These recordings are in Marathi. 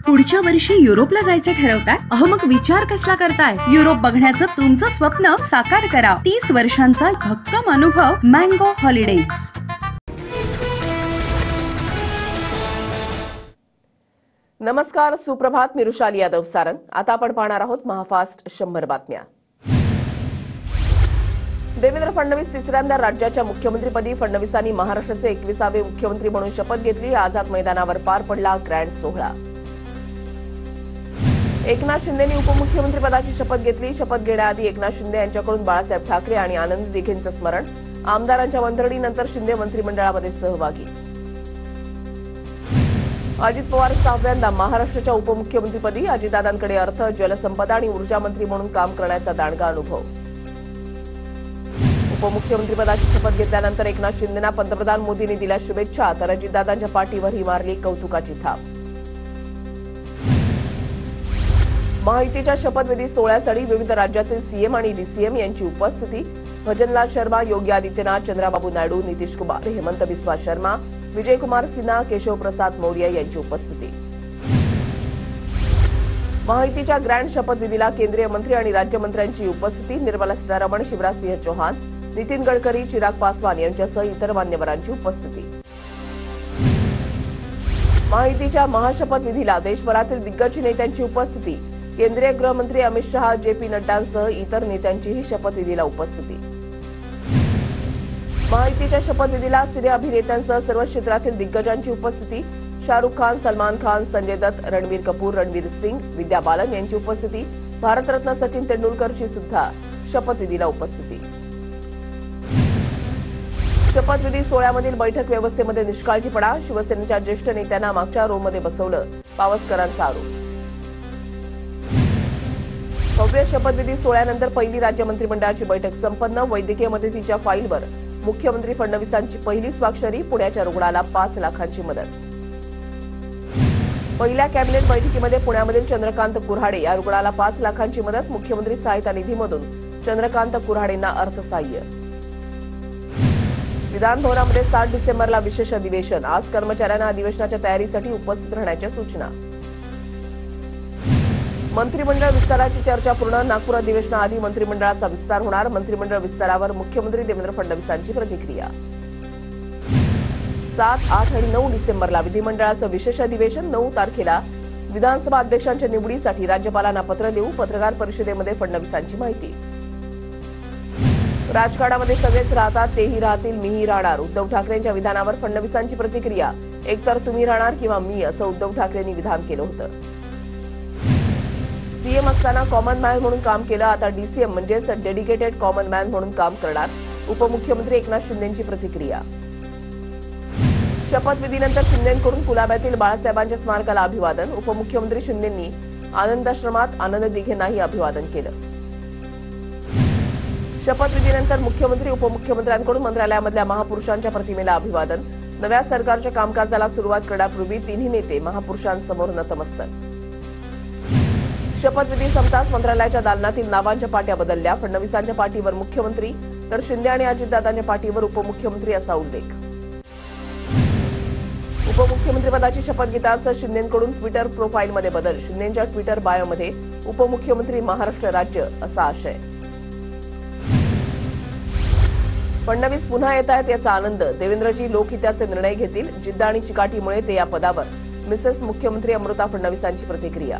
पुढच्या वर्षी युरोपला जायचं ठरवताय? अहो मग विचार कसला करताय? युरोप बघण्याचं तुमचं स्वप्न साकार करा. 30 वर्षांचा भक्कम अनुभव मँगो हॉलिडेज. नमस्कार, सुप्रभात. मी रुशाली यादव सारंग. आता आपण पाहणार आहोत महाफास्ट 100 बातम्या. देवेंद्र फडणवीस तिसऱ्यांदा राज्याच्या मुख्यमंत्रीपदी. फडणवीसांनी महाराष्ट्राचे 21वे मुख्यमंत्री म्हणून शपथ घेतली. आझाद मैदानावर पार पडला ग्रँड सोहळा. एकनाथ शिंदेंनी उपमुख्यमंत्रीपदाची शपथ घेतली. शपथ घेण्याआधी एकनाथ शिंदे यांच्याकडून बाळासाहेब ठाकरे आणि आनंद दिघेंचं स्मरण. आमदारांच्या मंत्रणीनंतर शिंदे मंत्रिमंडळामध्ये सहभागी. अजित पवार 6व्यांदा महाराष्ट्राच्या उपमुख्यमंत्रीपदी. अजितदादांकडे अर्थ, जलसंपदा आणि ऊर्जा मंत्री म्हणून काम करण्याचा दांडगा अनुभव. उपमुख्यमंत्रीपदाची शपथ घेतल्यानंतर एकनाथ शिंदेंना पंतप्रधान मोदींनी दिल्या शुभेच्छा, तर अजितदादांच्या पाठीवर ही मारली कौतुकाची थाप. महायुतीच्या शपथविधी सोहळ्यासाठी विविध राज्यातील सीएम आणि डीसीएम यांची उपस्थिती. भजनलाल शर्मा, योगी आदित्यनाथ, चंद्राबाबू नायडू, नितीश कुमार, हेमंत बिस्वा शर्मा, विजयकुमार सिन्हा, केशव प्रसाद मौर्य यांची उपस्थिती. महायुतीच्या ग्रँड शपथविधीला केंद्रीय मंत्री आणि राज्यमंत्र्यांची उपस्थिती. निर्मला सीतारमण, शिवराज सिंह चौहान, नितीन गडकरी, चिराग पासवान यांच्यासह इतर मान्यवरांची उपस्थिती. महायुतीच्या महाशपथविधीला देशभरातील दिग्गज नेत्यांची उपस्थिती. केंद्रीय गृहमंत्री अमित शहा, जेपी नड्डांसह इतर नेत्यांचीही शपथविधीला उपस्थिती. महायुतीच्या शपथविधीला सिने अभिनेत्यांसह सर्व क्षेत्रातील दिग्गजांची उपस्थिती. शाहरुख खान, सलमान खान, संजय दत्त, रणबीर कपूर, रणवीर सिंग, विद्या बालन यांची उपस्थिती. भारतरत्न सचिन तेंडुलकरची सुद्धा शपथविधीला उपस्थिती. शपथविधी सोहळ्यामधील बैठक व्यवस्थेमध्ये निष्काळजीपणा. शिवसेनेच्या ज्येष्ठ नेत्यांना मागच्या रोमध्ये बसवलं, पावसकरांचा आरोप. भव्य शपथविधी सोहळ्यानंतर पहिली राज्य मंत्रिमंडळाची बैठक संपन्न. वैद्यकीय मदतीच्या फाईलवर मुख्यमंत्री फडणवीसांची पहिली स्वाक्षरी. पुण्याच्या रुग्णाला 5 लाखांची मदत. पहिल्या कॅबिनेट बैठकीमध्ये पुण्यामधील चंद्रकांत कुऱ्हाडे या रुग्णाला 5 लाखांची मदत. मुख्यमंत्री सहायता निधीमधून चंद्रकांत कुऱ्हाडेंना अर्थसहाय्य. विधानभवनामध्ये 7 डिसेंबरला विशेष अधिवेशन. आज कर्मचाऱ्यांना अधिवेशनाच्या तयारीसाठी उपस्थित राहण्याच्या सूचना. मंत्रिमंडळ विस्ताराची चर्चा पूर्ण. नागपूर अधिवेशनाआधी मंत्रिमंडळाचा विस्तार होणार. मंत्रिमंडळ विस्तारावर मुख्यमंत्री देवेंद्र फडणवीसांची प्रतिक्रिया. 7, 8 आणि 9 डिसेंबरला विधिमंडळाचं विशेष अधिवेशन. 9 तारखेला विधानसभा अध्यक्षांच्या निवडीसाठी राज्यपालांना पत्र देऊ. पत्रकार परिषदेमध्ये फडणवीसांची माहिती. राजकारणामध्ये सगळेच राहतात, तेही राहतील, मीही राहणार. उद्धव ठाकरेंच्या विधानावर फडणवीसांची प्रतिक्रिया. एकतर तुम्ही राहणार किंवा मी, असं उद्धव ठाकरेंनी विधान केलं होतं. सीएम असताना कॉमन मॅन म्हणून काम केलं, आता डीसीएम म्हणजेच डेडिकेटेड कॉमन मॅन म्हणून काम करणार. उपमुख्यमंत्री एकनाथ शिंदेंची प्रतिक्रिया. शपथविधीनंतर शिंदेंकडून कुलाब्यातील बाळासाहेबांच्या स्मारकाला अभिवादन. उपमुख्यमंत्री शिंदेंनी आनंदाश्रमात आनंद दिघेंनाही अभिवादन केलं. शपथविधीनंतर मुख्यमंत्री उपमुख्यमंत्र्यांकडून मंत्रालयामधल्या महापुरुषांच्या प्रतिमेला अभिवादन. नव्या सरकारच्या कामकाजाला सुरुवात करण्यापूर्वी तिन्ही नेते महापुरुषांसमोर नतमस्तक. शपथविधी संपताच मंत्रालयाच्या दालनातील नावांच्या पाट्या बदलल्या. फडणवीसांच्या पाठीवर मुख्यमंत्री, तर शिंदे आणि अजितदादांच्या पाठीवर उपमुख्यमंत्री असा उल्लेख. उपमुख्यमंत्रीपदाची शपथ घेताच शिंदेंकडून ट्विटर प्रोफाईलमध्ये बदल. शिंदेंच्या ट्विटर बायोमध्ये उपमुख्यमंत्री महाराष्ट्र राज्य असा आशय. फडणवीस पुन्हा येत आहेत याचा आनंद. देवेंद्रजी लोकहिताचे निर्णय घेतील. जिद्द आणि चिकाटीमुळे ते या पदावर. मिसेस मुख्यमंत्री अमृता फडणवीसांची प्रतिक्रिया.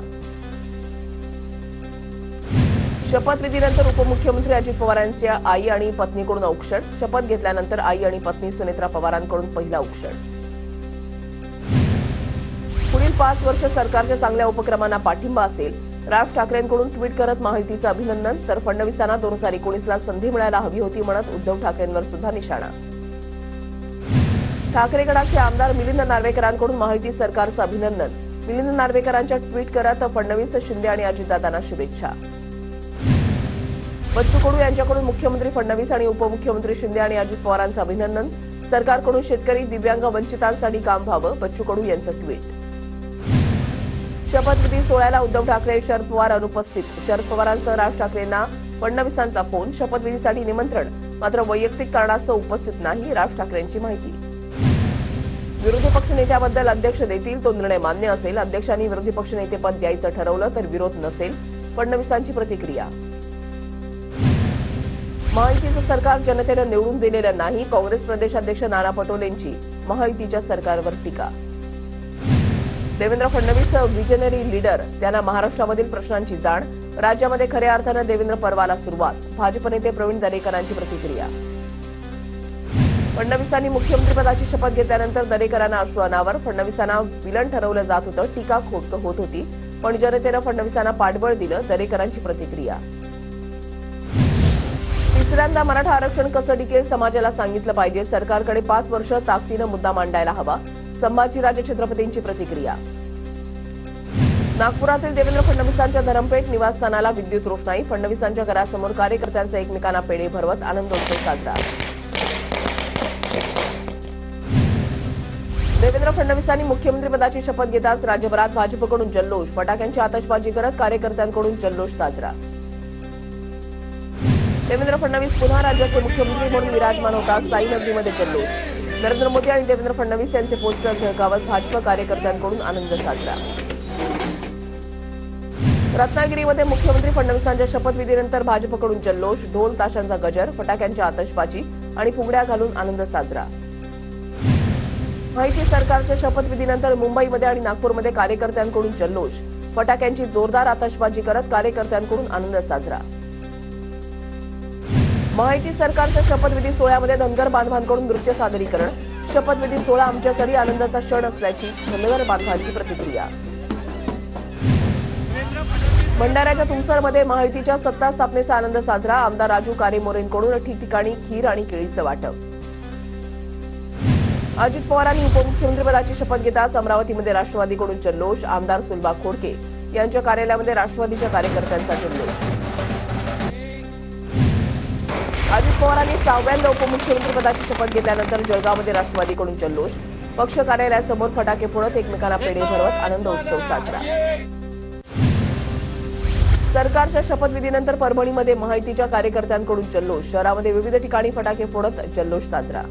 शपथविधीनंतर उपमुख्यमंत्री अजित पवारांच्या आई आणि पत्नीकडून औक्षण. शपथ घेतल्यानंतर आई आणि पत्नी सुनेत्रा पवारांकडून पहिला औक्षण. पुढील 5 वर्ष सरकारच्या चांगल्या उपक्रमांना पाठिंबा असेल. राज ठाकरेंकडून ट्विट करत महायुतीचं अभिनंदन. तर फडणवीसांना 2019ला संधी मिळायला हवी होती म्हणत उद्धव ठाकरेंवर सुद्धा निशाणा. ठाकरे गटाचे आमदार मिलिंद नार्वेकरांकडून महायुती सरकारचं अभिनंदन. मिलिंद नार्वेकरांच्या ट्विट करत फडणवीस, शिंदे आणि अजितदादांना शुभेच्छा. बच्चू कडू यांच्याकडून मुख्यमंत्री फडणवीस आणि उपमुख्यमंत्री शिंदे आणि अजित पवारांचं अभिनंदन. सरकारकडून शेतकरी, दिव्यांग, वंचितांसाठी काम व्हावं. बच्चू कडू यांचं ट्विट. शपथविधी सोहळ्याला उद्धव ठाकरे, शरद पवार अनुपस्थित. शरद पवारांसह राज ठाकरेंना फडणवीसांचा फोन. शपथविधीसाठी निमंत्रण, मात्र वैयक्तिक कारणास्तव उपस्थित नाही. राज ठाकरेंची माहिती. विरोधी पक्षनेत्याबद्दल अध्यक्ष देतील तो निर्णय मान्य असेल. अध्यक्षांनी विरोधी पक्षनेतेपद द्यायचं ठरवलं तर विरोध नसेल. फडणवीसांची प्रतिक्रिया. महायुतीचं सरकार जनतेनं निवडून दिलेलं नाही. काँग्रेस प्रदेशाध्यक्ष नाना पटोलेंची महायुतीच्या सरकारवर टीका. देवेंद्र फडणवीस विजनरी लीडर, त्यांना महाराष्ट्रामधील प्रश्नांची जाण. राज्यामध्ये खऱ्या अर्थानं देवेंद्र पर्वाला सुरुवात. भाजप नेते प्रवीण दरेकरांची प्रतिक्रिया. फडणवीसांनी मुख्यमंत्रीपदाची शपथ घेतल्यानंतर दरेकरांना अश्रू अनावर. फडणवीसांना विलन ठरवलं जात होतं, टीका होत होती, पण जनतेनं फडणवीसांना पाठबळ दिलं. दरेकरांची प्रतिक्रिया. तिसऱ्यांदा मराठा आरक्षण कसं टिकेल समाजाला सांगितलं पाहिजे. सरकारकडे 5 वर्ष ताकदीनं मुद्दा मांडायला हवा. संभाजीराजे छत्रपतींची प्रतिक्रिया. नागपुरातील देवेंद्र फडणवीसांच्या धरमपेठ निवासस्थानाला विद्युत रोषणाई. फडणवीसांच्या घरासमोर कार्यकर्त्यांचा एकमेकांना पेढे भरवत आनंदोत्सव साजरा. देवेंद्र फडणवीसांनी मुख्यमंत्रीपदाची शपथ घेताच राज्यभरात भाजपकडून जल्लोष. फटाक्यांची आतषबाजी करत कार्यकर्त्यांकडून जल्लोष साजरा. देवेंद्र फडणवीस पुन्हा राज्याचे मुख्यमंत्री म्हणून विराजमान होतात. साई नगरीमध्ये जल्लोष. नरेंद्र मोदी आणि देवेंद्र फडणवीस यांचे पोस्टर झळकावत भाजप कार्यकर्त्यांकडून आनंद साजरा. रत्नागिरीमध्ये मुख्यमंत्री फडणवीसांच्या शपथविधीनंतर भाजपकडून जल्लोष. ढोल ताशांचा गजर, फटाक्यांची आतषबाजी आणि फुगड्या घालून आनंद साजरा. माहिती सरकारच्या शपथविधीनंतर मुंबईमध्ये आणि नागपूरमध्ये कार्यकर्त्यांकडून जल्लोष. फटाक्यांची जोरदार आतषबाजी करत कार्यकर्त्यांकडून आनंद साजरा. माहिती सरकारच्या शपथविधी सोहळ्यामध्ये धनगर बांधवांकडून नृत्य सादरीकरण. शपथविधी सोहळा आमच्यासाठी आनंदाचा क्षण असल्याची धनगर बांधवांची प्रतिक्रिया. भंडाऱ्याच्या तुमसरमध्ये महायुतीच्या सत्ता स्थापनेचा आनंद साजरा. आमदार राजू कारेमोरेंकडून ठिकठिकाणी खीर आणि केळीचं वाटप. अजित पवारांनी उपमुख्यमंत्रीपदाची शपथ घेताच अमरावतीमध्ये राष्ट्रवादीकडून जल्लोष. आमदार सुलभा खोडके यांच्या कार्यालयामध्ये राष्ट्रवादीच्या कार्यकर्त्यांचा जल्लोष. अजित पवारांनी 6व्यांदा उपमुख्यमंत्रीपदाची शपथ घेतल्यानंतर जळगावमध्ये राष्ट्रवादीकडून जल्लोष. पक्ष कार्यालयासमोर फटाके फोडत एकमेकांना पेढे भरवत आनंद उत्सव साजरा. सरकारच्या शपथविधीनंतर परभणीमध्ये महायुतीच्या कार्यकर्त्यांकडून जल्लोष. शहरामध्ये विविध ठिकाणी फटाके फोडत जल्लोष साजरा.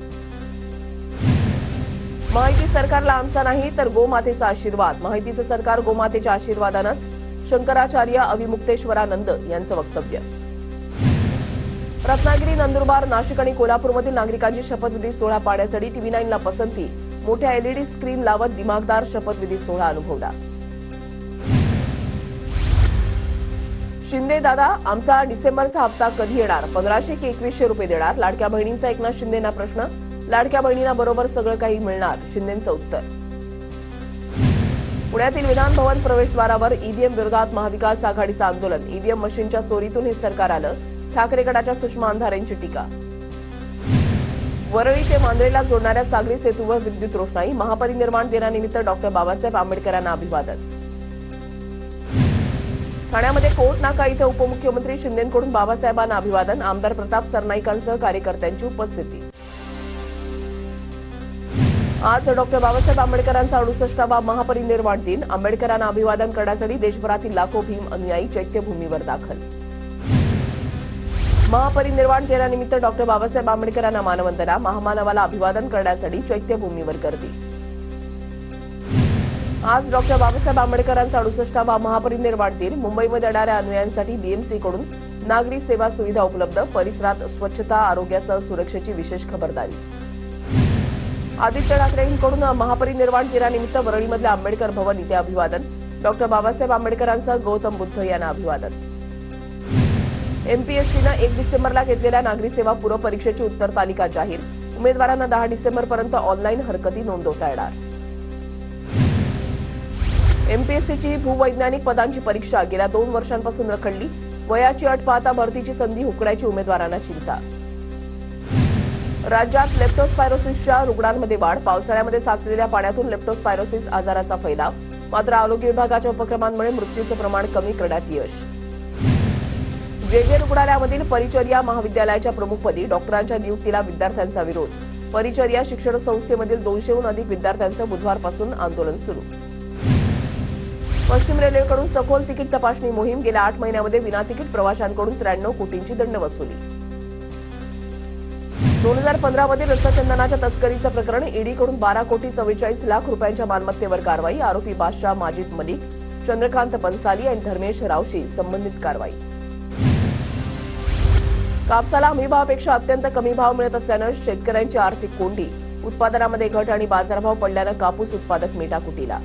महायुती सरकारला आमचा नाही तर गोमातेचा आशीर्वाद. महायुतीचं सरकार गोमातेच्या आशीर्वादानंच. शंकराचार्य अविमुक्तेश्वरानंद यांचं वक्तव्य. रत्नागिरी, नंदुरबार, नाशिक आणि कोल्हापूरमधील नागरिकांची शपथविधी सोहळा पाहण्यासाठी टीव्ही 9ला पसंती. मोठ्या एलईडी स्क्रीन लावत दिमागदार शपथविधी सोहळा अनुभवला. शिंदे दादा, आमचा डिसेंबरचा हप्ता कधी येणार? 1500 की 2100 रुपये देणार? लाडक्या बहिणींचा एकनाथ शिंदेंना प्रश्न. लाडक्या बहिणींना बरोबर सगळं काही मिळणार, शिंदेंचं उत्तर. पुण्यातील विधान भवन प्रवेशद्वारावर ईव्हीएम विरोधात महाविकास आघाडीचं आंदोलन. ईव्हीएम मशीनच्या चोरीतून हे सरकार आलं. ठाकरे गटाच्या सुषमा अंधारेंची टीका. वरळी ते मांजरेला जोडणाऱ्या सागरी सेतूवर विद्युत रोषणाई. महापरिनिर्वाण दिनानिमित्त डॉक्टर बाबासाहेब आंबेडकरांना अभिवादन. ठाण्यामध्ये कोर्ट नाका इथं उपमुख्यमंत्री शिंदेंकडून बाबासाहेबांना अभिवादन. आमदार प्रताप सरनाईकांसह कार्यकर्त्यांची उपस्थिती. आज डॉक्टर बाबासाहेब आंबेडकरांचा 68वा महापरिनिर्वाण दिन. आंबेडकरांना अभिवादन करण्यासाठी देशभरातील लाखो भीम अनुयायी चैत्यभूमीवर दाखल. महापरिनिर्वाण दिनानिमित्त डॉक्टर बाबासाहेब आंबेडकरांना मानवंदना. महामानवाला अभिवादन करण्यासाठी चैत्यभूमीवर गर्दी. आज डॉक्टर बाबासाहेब आंबेडकरांचा 68वा महापरिनिर्वाण दिन. मुंबईमध्ये येणाऱ्या अनुयायांसाठी बीएमसीकडून नागरी सेवा सुविधा उपलब्ध. परिसरात स्वच्छता, आरोग्यासह सुरक्षेची विशेष खबरदारी. आदित्य ठाकरेंकडून महापरिनिर्वाण दिनानिमित्त वरळीमधल्या आंबेडकर भवन इथे अभिवादन. डॉक्टर बाबासाहेब आंबेडकरांसह गौतम बुद्ध यांना अभिवादन. एमपीएससीनं 1 डिसेंबरला घेतलेल्या नागरी सेवा पूर्व परीक्षेची उत्तर तालिका जाहीर. उमेदवारांना 10 डिसेंबरपर्यंत ऑनलाईन हरकती नोंदवता येणार. एमपीएससीची भूवैज्ञानिक पदांची परीक्षा गेल्या 2 वर्षांपासून रखडली. वयाची अट पाहता भरतीची संधी हुकण्याची उमेदवारांना चिंता. राज्यात लेप्टोस्पायरोसिसच्या रुग्णांमध्ये वाढ. पावसाळ्यामध्ये साचलेल्या पाण्यातून लेप्टोस्पायरोसिस आजाराचा फैलाव. मात्र आरोग्य विभागाच्या उपक्रमांमुळे मृत्यूचं प्रमाण कमी करण्यात यश. जे रुग्णालयामधील परिचर्या महाविद्यालयाच्या प्रमुखपदी डॉक्टरांच्या नियुक्तीला विद्यार्थ्यांचा विरोध. परिचर्या शिक्षण संस्थेमधील 200हून अधिक विद्यार्थ्यांचं बुधवारपासून आंदोलन सुरू. पश्चिम रेल्वेकडून सखोल तिकीट तपासणी मोहीम. गेल्या 8 महिन्यामध्ये विनातिकीट प्रवाशांकडून 93 कोटींची दंड वसुली. 2015 मध्ये रत्नचंदनाच्या तस्करीचं प्रकरण ईडीकडून 12,44,00,000 रुपयांच्या मालमत्तेवर कारवाई. आरोपी बादशाह माजिद मलिक, चंद्रकांत बन्साली आणि धर्मेश रावशी संबंधित कारवाई. कापसाला हमीभावापेक्षा अत्यंत कमी भाव मिळत असल्यानं शेतकऱ्यांची आर्थिक कोंडी. उत्पादनामध्ये घट आणि बाजारभाव पडल्यानं कापूस उत्पादक मेटाकुटीला.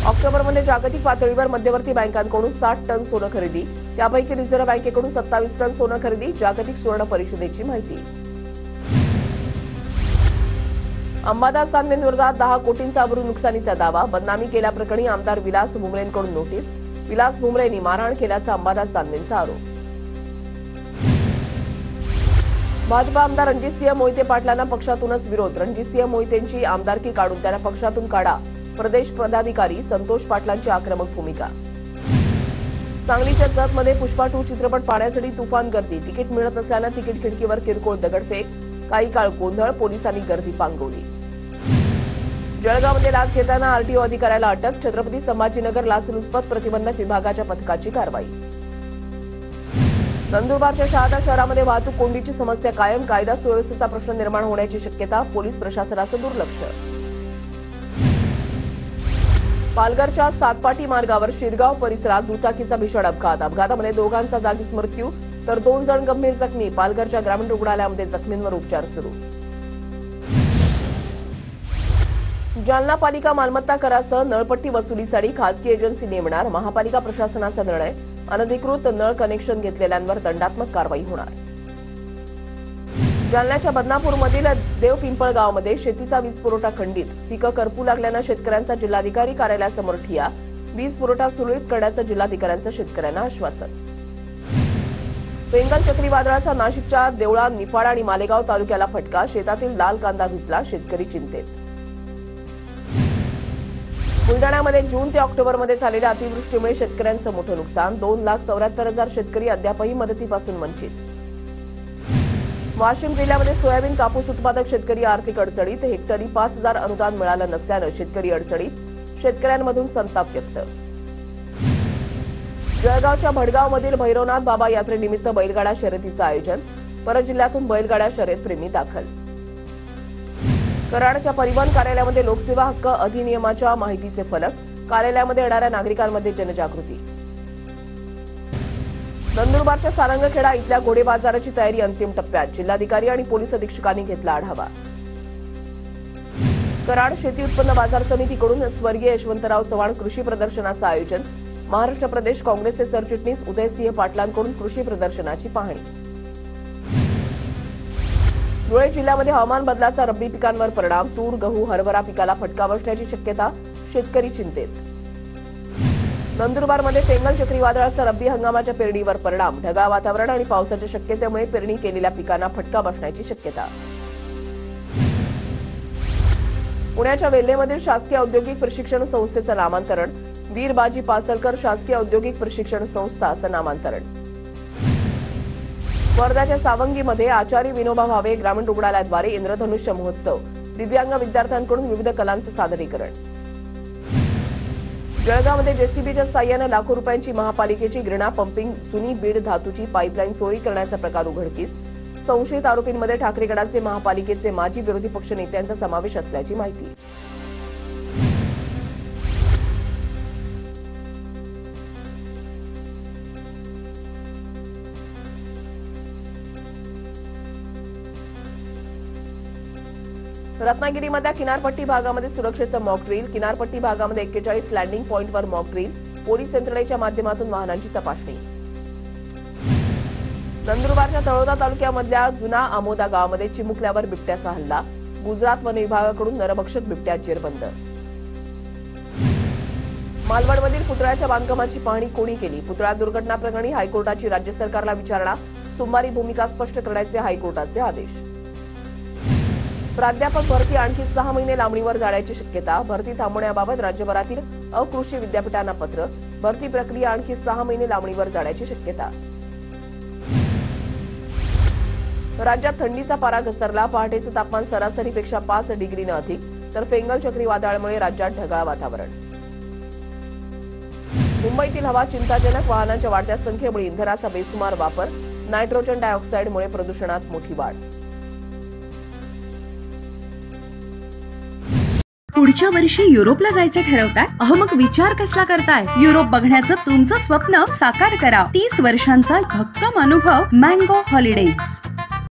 ऑक्टोबरमध्ये जागतिक पातळीवर मध्यवर्ती बँकांकडून 60 टन सोनं खरेदी. त्यापैकी रिझर्व्ह बँकेकडून 27 टन सोनं खरेदी. जागतिक सुवर्ण परिषदेची माहिती. अंबादास दानवेंविरोधात 10 कोटींचा अब्रू नुकसानीचा दावा. बदनामी केल्याप्रकरणी आमदार विलास भुमरेंकडून नोटीस. विलास भुमरेंनी मारहाण केल्याचा अंबादास दानवेंचा आरोप. भाजपा आमदार रणजितसिंह मोहिते पाटलांना पक्षातूनच विरोध. रणजितसिंह मोहितेंची आमदारकी काढून त्यांना पक्षातून काढा. प्रदेश पदाधिकारी संतोष पाटलांची आक्रमक भूमिका. सांगलीच्या जतमध्ये पुष्पा 2 चित्रपट पाहण्यासाठी तुफान गर्दी. तिकीट मिळत नसल्यानं तिकीट खिडकीवर किरकोळ दगडफेक. काही काळ गोंधळ. पोलिसांनी गर्दी पांगवली. जळगावमध्ये लाच घेताना आरटीओ अधिकाऱ्याला अटक. छत्रपती संभाजीनगर लाचलुचपत प्रतिबंधक विभागाच्या पथकाची कारवाई. नंदुरबारच्या शहादा शहरामध्ये वाहतूक कोंडीची समस्या कायम. कायदा सुव्यवस्थेचा प्रश्न निर्माण होण्याची शक्यता. पोलीस प्रशासनाचं दुर्लक्ष. पालघरच्या सातपाटी मार्गावर शिरगाव परिसरात दुचाकीचा भीषण अपघात. अपघातामध्ये दोघांचा जागीच मृत्यू तर 2 जण गंभीर जखमी. पालघरच्या ग्रामीण रुग्णालयामध्ये जखमींवर उपचार सुरू. जालना पालिका मालमत्ता करासह नळपट्टी वसुलीसाठी खासगी एजन्सी नेमणार. महापालिका प्रशासनाचा निर्णय. अनधिकृत नळ कनेक्शन घेतलेल्यांवर दंडात्मक कारवाई होणार. जालन्याच्या बदनापूरमधील देवपिंपळ गावामध्ये शेतीचा वीज पुरवठा खंडित. पिकं करपू लागल्यानं शेतकऱ्यांचा जिल्हाधिकारी कार्यालयासमोर ठिय्या. वीज पुरवठा सुरळीत करण्याचं जिल्हाधिकाऱ्यांचं शेतकऱ्यांना आश्वासन. बेंगल चक्रीवादळाचा नाशिकच्या देवळा, निफाड आणि मालेगाव तालुक्याला फटका. शेतातील लाल कांदा भिजला. शेतकरी चिंतेत. बुलडाण्यामध्ये जून ते ऑक्टोबरमध्ये झालेल्या अतिवृष्टीमुळे शेतकऱ्यांचं मोठं नुकसान. 2,74,000 शेतकरी अद्यापही मदतीपासून वंचित. वाशिम जिल्ह्यामध्ये सोयाबीन कापूस उत्पादक शेतकरी आर्थिक अडचणीत. हेक्टरी 5,000 अनुदान मिळालं नसल्यानं शेतकरी अडचणीत. शेतकऱ्यांमधून संताप व्यक्त. जळगावच्या भडगावमधील भैरवनाथ बाबा यात्रेनिमित्त बैलगाडा शर्यतीचं आयोजन. परत जिल्ह्यातून बैलगाडा शर्यतप्रेमी दाखल. कराडच्या परिवहन कार्यालयामध्ये लोकसेवा हक्क अधिनियमाच्या माहितीचे फलक. कार्यालयामध्ये येणाऱ्या नागरिकांमध्ये जनजागृती. नंदुरबारच्या सारंगखेडा इथल्या घोडे बाजाराची तयारी अंतिम टप्प्यात. जिल्हाधिकारी आणि पोलीस अधीक्षकांनी घेतला आढावा. कराड शेती उत्पन्न बाजार समितीकडून स्वर्गीय यशवंतराव चव्हाण कृषी प्रदर्शनाचं आयोजन. महाराष्ट्र प्रदेश काँग्रेसचे सरचिटणीस उदयसिंह पाटलांकडून कृषी प्रदर्शनाची पाहणी. धुळे जिल्ह्यामध्ये हवामान बदलाचा रब्बी पिकांवर परिणाम. तूर, गहू, हरभरा पिकाला फटका बसण्याची शक्यता. शेतकरी चिंतेत. नंदुरबारमध्ये बेंगल चक्रीवादळाचा रब्बी हंगामाच्या पेरणीवर परिणाम. ढगाळ वातावरण आणि पावसाच्या शक्यतेमुळे पेरणी केलेल्या पिकांना फटका बसण्याची शक्यता. पुण्याच्या वेल्हेमधील शासकीय औद्योगिक प्रशिक्षण संस्थेचं नामांतरण. वीर बाजी पासलकर शासकीय औद्योगिक प्रशिक्षण संस्था असं नामांतरण. वर्ध्याच्या सावंगीमध्ये आचार्य विनोबा भावे ग्रामीण रुग्णालयाद्वारे इंद्रधनुष्य महोत्सव. दिव्यांग विद्यार्थ्यांकडून विविध कलांचं सादरीकरण. जळगावमध्ये जेसीबीच्या साह्यानं लाखो रुपयांची महापालिकेची गिरणा पंपिंग जुनी बीड धातूची पाईपलाईन चोरी करण्याचा प्रकार उघडकीस. संशयित आरोपींमध्ये ठाकरे गटाचे महापालिकेचे माजी विरोधी पक्ष नेत्यांचा समावेश असल्याची माहिती. रत्नागिरीमधल्या किनारपट्टी भागामध्ये सुरक्षेचं मॉक ड्रिल. किनारपट्टी भागामध्ये 41 लँडिंग पॉइंटवर मॉक ड्रिल. पोलीस यंत्रणेच्या माध्यमातून वाहनांची तपासणी. नंदुरबारच्या तळोदा तालुक्यामधल्या जुना आमोदा गावामध्ये चिमुकल्यावर बिबट्याचा हल्ला. गुजरात वन विभागाकडून नरभक्षक बिबट्या जेरबंद. मालवणमधील पुतळ्याच्या बांधकामाची पाहणी कोणी केली? पुतळा दुर्घटना प्रकरणी हायकोर्टाची राज्य सरकारला विचारणा. सोमवारी भूमिका स्पष्ट करण्याचे हायकोर्टाचे आदेश. प्राध्यापक भरती आणखी 6 महिने लांबणीवर जाण्याची शक्यता. भरती थांबवण्याबाबत राज्यभरातील अकृषी विद्यापीठांना पत्र. भरती प्रक्रिया आणखी 6 महिने लांबणीवर जाण्याची शक्यता. राज्यात थंडीचा पारा घसरला. पहाटेचं तापमान सरासरीपेक्षा 5 डिग्रीनं अधिक. तर बेंगल चक्रीवादळामुळे राज्यात ढगाळ वातावरण. मुंबईतील हवा चिंताजनक. वाहनांच्या वाढत्या संख्येमुळे इंधनाचा बेसुमार वापर. नायट्रोजन डायऑक्साईडमुळे प्रदूषणात मोठी वाढ. पुढच्या वर्षी युरोपला जायचं ठरवताय? मग विचार कसला करताय? युरोप बघण्याचं तुमचं स्वप्न साकार करा. 30 वर्षांचा भक्कम अनुभव मँगो हॉलिडेज.